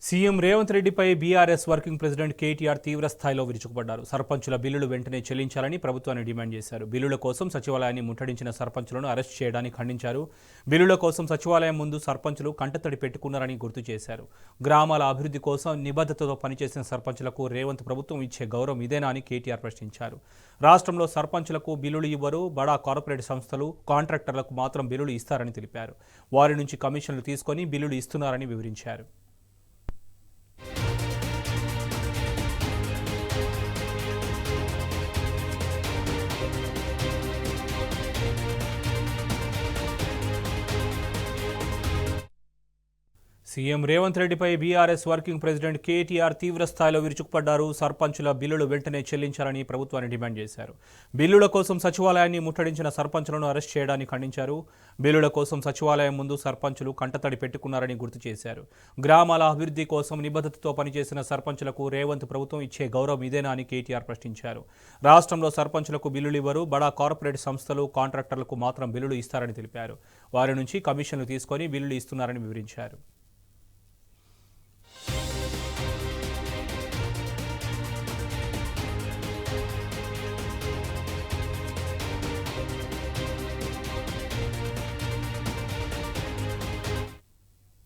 CM Revanth రెడ్డిపై BRS working president KTR తీవ్ర స్థాయిలో విరుచుకుపడ్డారు. సర్పంచుల బిల్లులు వెంటనే చెల్లించాలని ప్రభుత్వాన్ని డిమాండ్ చేశారు. బిల్లుల కోసం సచివాలయాన్ని ముట్టడించిన సర్పంచులను అరెస్ట్ చేయడాన్ని ఖండించారు. బిల్లుల కోసం సచివాలయం ముందు సర్పంచులు కంటతడి పెట్టుకున్నారని గుర్తు చేశారు. గ్రామాల అభివృద్ధి కోసం నిబద్ధతతో పనిచేసిన సర్పంచులకు రేవంత్ ప్రభుత్వం ఇచ్చే గౌరవం ఇదేనా అని కేటీఆర్ ప్రశ్నించారు. రాష్ట్రంలో సర్పంచులకు బిల్లులు ఇవ్వరు, బడా కార్పొరేట్ సంస్థలు, కాంట్రాక్టర్లకు మాత్రం బిల్లులు ఇస్తారని తెలిపారు. వారి నుంచి కమిషన్లు తీసుకొని బిల్లులు ఇస్తున్నారని వివరించారు. సీఎం రేవంత్ రెడ్డిపై బీఆర్ఎస్ వర్కింగ్ ప్రెసిడెంట్ కేటీఆర్ తీవ్ర స్థాయిలో విరుచుకుపడ్డారు. సర్పంచుల బిల్లులు వెంటనే చెల్లించాలని ప్రభుత్వాన్ని డిమాండ్ చేశారు. బిల్లుల కోసం సచివాలయాన్ని ముట్టడించిన సర్పంచులను అరెస్ట్ చేయడాన్ని ఖండించారు. బిల్లుల కోసం సచివాలయం ముందు సర్పంచులు కంటతడి పెట్టుకున్నారని గుర్తు చేశారు. గ్రామాల అభివృద్ధి కోసం నిబద్ధతతో పనిచేసిన సర్పంచులకు రేవంత్ ప్రభుత్వం ఇచ్చే గౌరవం ఇదేనా అని కేటీఆర్ ప్రశ్నించారు. రాష్ట్రంలో సర్పంచులకు బిల్లులు ఇవ్వరు, బడా కార్పొరేట్ సంస్థలు, కాంట్రాక్టర్లకు మాత్రం బిల్లులు ఇస్తారని తెలిపారు. వారి నుంచి కమిషన్లు తీసుకొని బిల్లులు ఇస్తున్నారని వివరించారు.